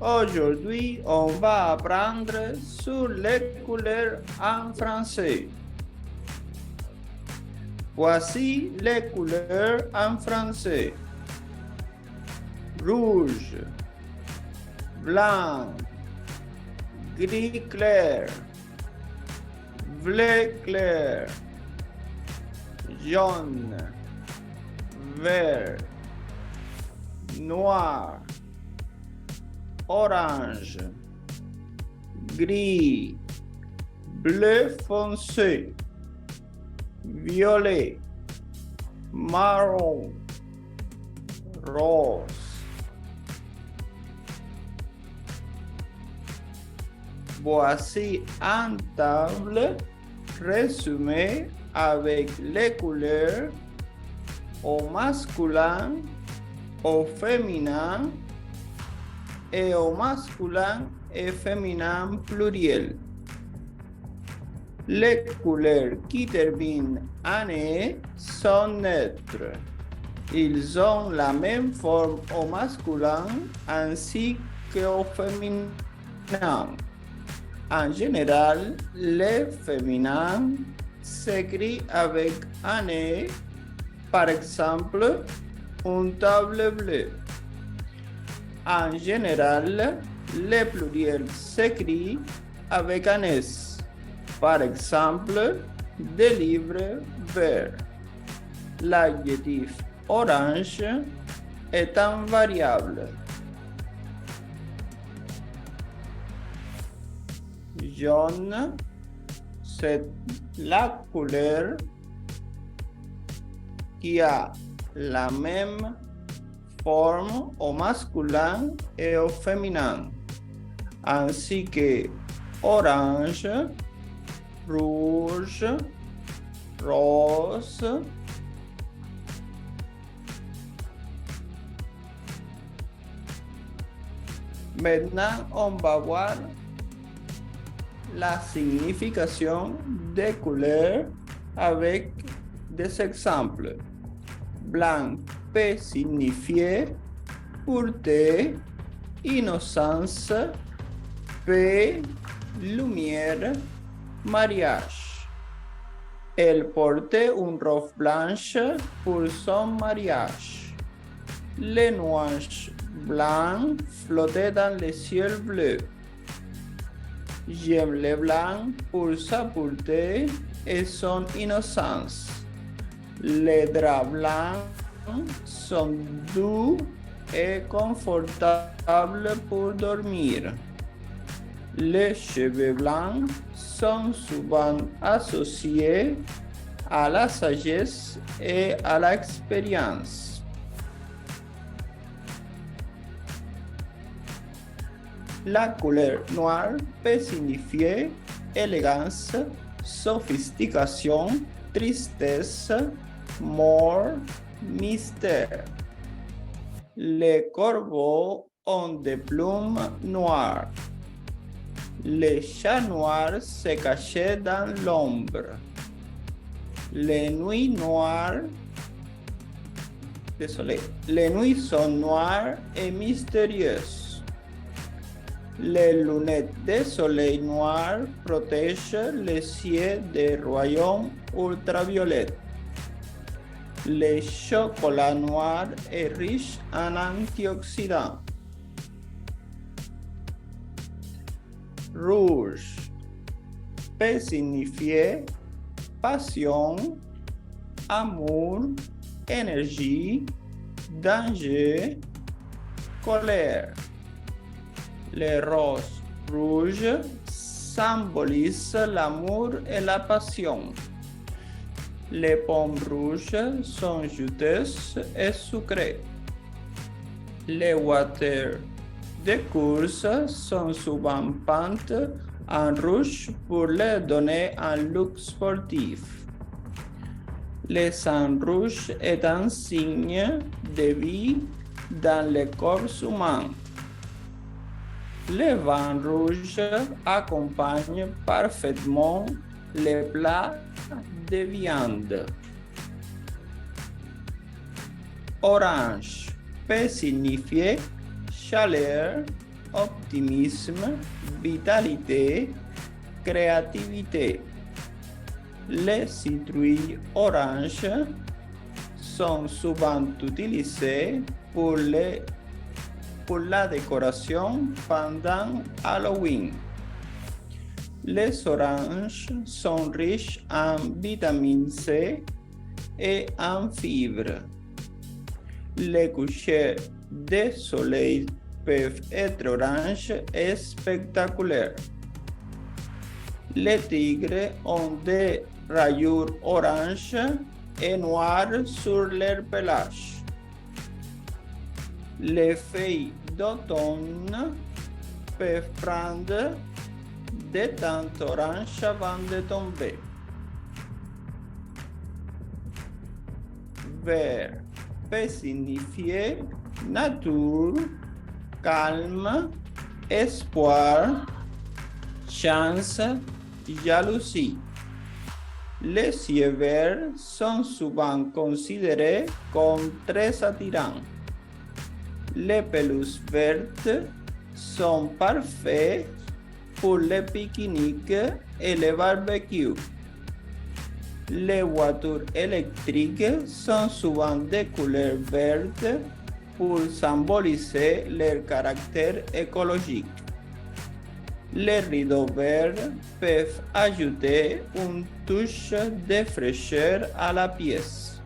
Aujourd'hui, on va apprendre sur les couleurs en français. Voici les couleurs en français. Rouge, blanc, gris clair, bleu clair, jaune, vert, noir, orange, gris, bleu foncé, violet, marron, rose. Voici une table résumée avec les couleurs au masculin, au féminin et au masculin et féminin pluriel. Les couleurs qui terminent en E sont neutres. Ils ont la même forme au masculin ainsi qu'au féminin. En général, le féminin s'écrit avec un E, par exemple, une table bleue. En général, le pluriel s'écrit avec un S, par exemple, des livres verts. L'adjectif orange est un variable. Jaune, c'est la couleur qui a la même forme au masculin et au féminin, ainsi que orange, rouge, rose, maintenant on va voir la signification des couleurs avec des exemples. Blanc peut signifier pureté, innocence, paix, lumière, mariage. Elle portait une robe blanche pour son mariage. Les nuages blancs flottaient dans le ciel bleu. J'aime le blanc pour sa pureté et son innocence. Les draps blancs sont doux et confortables pour dormir. Les cheveux blancs sont souvent associés à la sagesse et à l'expérience. La couleur noire peut signifier élégance, sophistication, tristesse, mort, mystère. Les corbeaux ont des plumes noires. Les chats noirs se cachaient dans l'ombre. Les nuits sont noires et mystérieuses. Les lunettes de soleil noir protègent les yeux des rayons ultraviolets. Le chocolat noir est riche en antioxydants. Rouge peut signifier passion, amour, énergie, danger, colère. Le rose rouge symbolise l'amour et la passion. Les pommes rouges sont juteuses et sucrées. Les voitures de course sont souvent peintes en rouge pour leur donner un look sportif. Le sang rouge est un signe de vie dans le corps humain. Le vin rouge accompagne parfaitement les plats de viande. Orange peut signifier chaleur, optimisme, vitalité, créativité. Les citrouilles oranges sont souvent utilisées pour la décoration pendant Halloween. Les oranges sont riches en vitamine C et en fibres. Les couchers de soleil peuvent être orange et spectaculaires. Les tigres ont des rayures oranges et noires sur leur pelage. Les feuilles d'automne peuvent prendre des teintes oranges avant de tomber. Vert peut signifier nature, calme, espoir, chance, jalousie. Les yeux verts sont souvent considérés comme très attirants. Les pelouses vertes sont parfaites pour les pique-niques et les barbecues. Les voitures électriques sont souvent de couleur verte pour symboliser leur caractère écologique. Les rideaux verts peuvent ajouter une touche de fraîcheur à la pièce.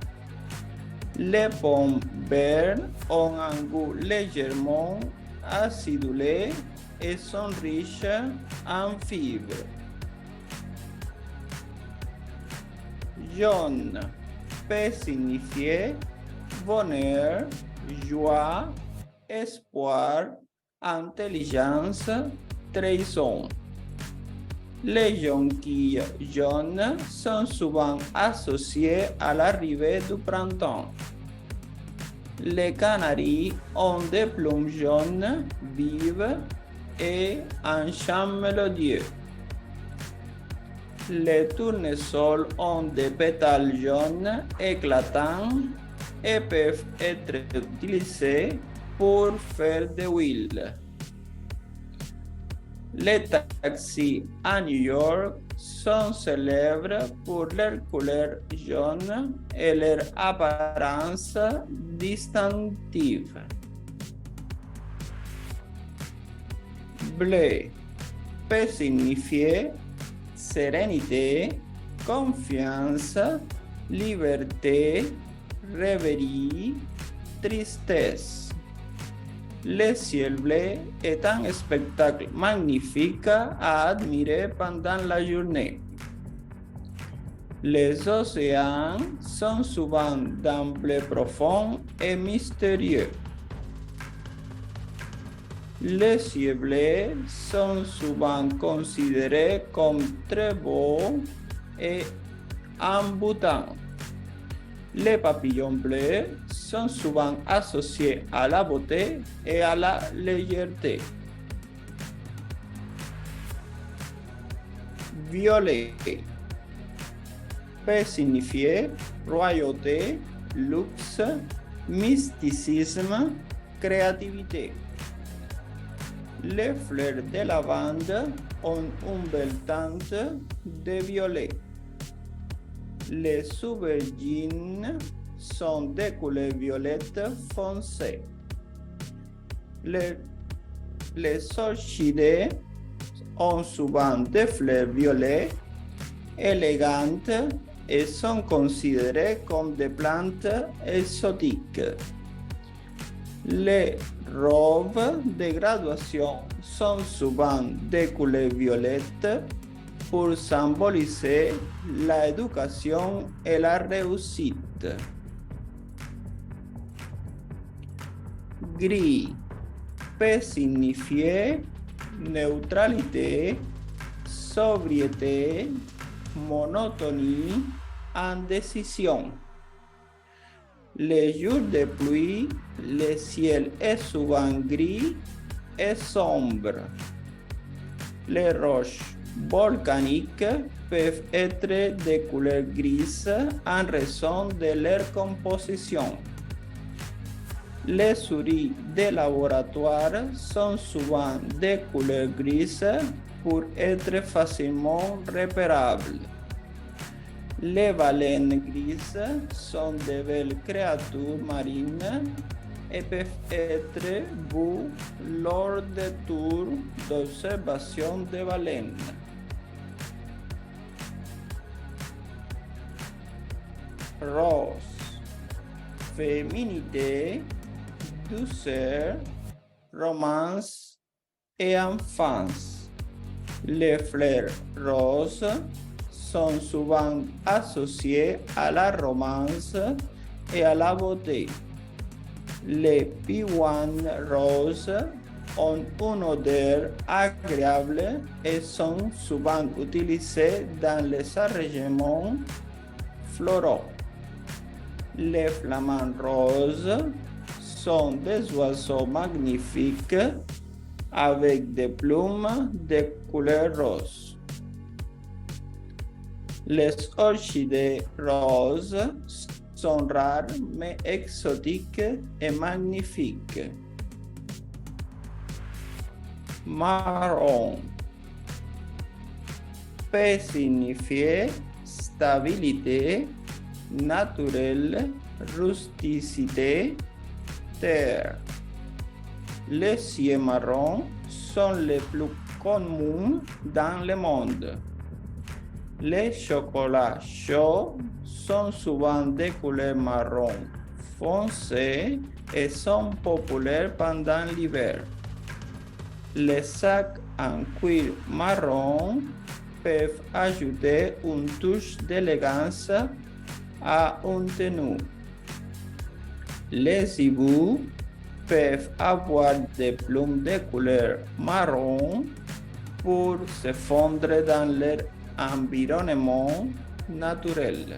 Les pommes vertes ont un goût légèrement acidulé et sont riches en fibres. Jaune peut signifier bonheur, joie, espoir, intelligence, trahison. Les jonquilles jaunes sont souvent associées à l'arrivée du printemps. Les canaris ont des plumes jaunes vives et un chant mélodieux. Les tournesols ont des pétales jaunes éclatants et peuvent être utilisés pour faire de l'huile. Les taxis à New York sont célèbres pour leur couleur jaune et leur apparence distinctive. Bleu peut signifier sérénité, confiance, liberté, rêverie, tristesse. Le ciel bleu est un spectacle magnifique à admirer pendant la journée. Les océans sont souvent d'un bleu profond et mystérieux. Les cieux bleus sont souvent considérés comme très beaux et embouttants. Les papillons bleus sont souvent associés à la beauté et à la légèreté. Violet peut signifier royauté, luxe, mysticisme, créativité. Les fleurs de lavande ont une belle teinte de violet. Les aubergines sont de couleur violette foncée. Les orchidées ont souvent des fleurs violettes élégantes et sont considérées comme des plantes exotiques. Les robes de graduation sont souvent de couleur violette pour symboliser l'éducation et la réussite. Gris peut signifier neutralité, sobriété, monotonie, indécision. Les jours de pluie, le ciel est souvent gris et sombre. Les roches volcaniques peuvent être de couleur grise en raison de leur composition. Les souris de laboratoire sont souvent de couleur grise pour être facilement repérables. Les baleines grises sont de belles créatures marines et peuvent être vues lors des tours d'observation de baleines. Rose, féminité, douceur, romance et enfance. Les fleurs roses sont souvent associées à la romance et à la beauté. Les piouanes roses ont une odeur agréable et sont souvent utilisés dans les arrangements floraux. Les flamants roses sont des oiseaux magnifiques avec des plumes de couleur rose. Les orchidées roses sont rares mais exotiques et magnifiques. Marron peut signifier stabilité, naturelle, rusticité, terre. Les cieux marrons sont les plus communs dans le monde. Les chocolats chauds sont souvent de couleur marron foncé et sont populaires pendant l'hiver. Les sacs en cuir marron peuvent ajouter une touche d'élégance à une tenue. Les hiboux peuvent avoir des plumes de couleur marron pour se fondre dans leur environnement naturel.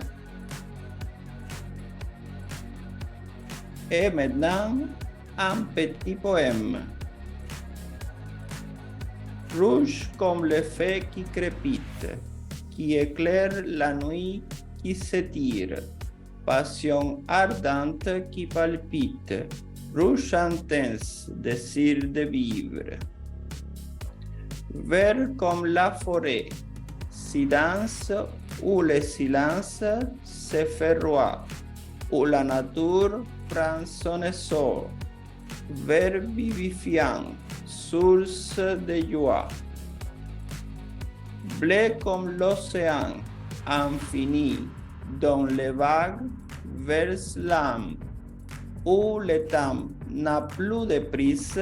Et maintenant, un petit poème. Rouge comme le feu qui crépite, qui éclaire la nuit qui s'étire, passion ardente qui palpite, rouge intense, désir de vivre. Vert comme la forêt, silence où le silence se fait roi, où la nature prend son essor. Vert vivifiant, source de joie. Bleu comme l'océan, infini, dont les vagues versent l'âme, où le temps n'a plus de prise,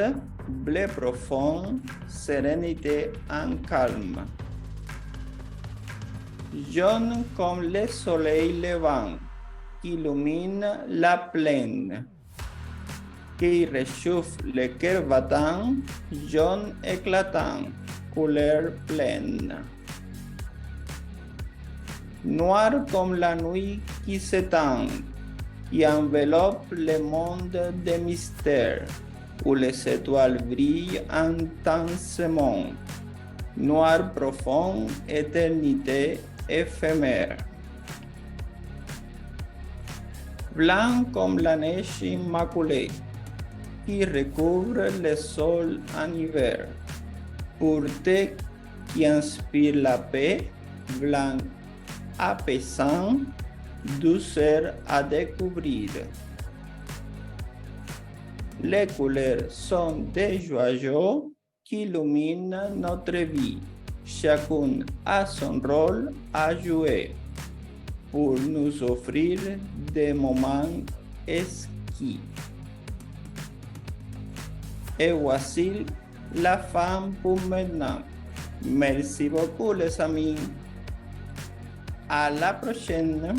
bleu profond, sérénité en calme. Jaune comme le soleil levant, qui illumine la plaine, qui réchauffe le cœur battant, jaune éclatant, couleur pleine. Noir comme la nuit qui s'étend, qui enveloppe le monde de mystère, où les étoiles brillent intensément. Noir profond, éternité éphémère. Blanc comme la neige immaculée, qui recouvre le sol en hiver. Pureté qui inspire la paix, blanc apaisant, douceur à découvrir. Les couleurs sont des joyaux qui illuminent notre vie. Chacun a son rôle à jouer pour nous offrir des moments exquis. Et voici la fin pour maintenant. Merci beaucoup les amis. À la prochaine.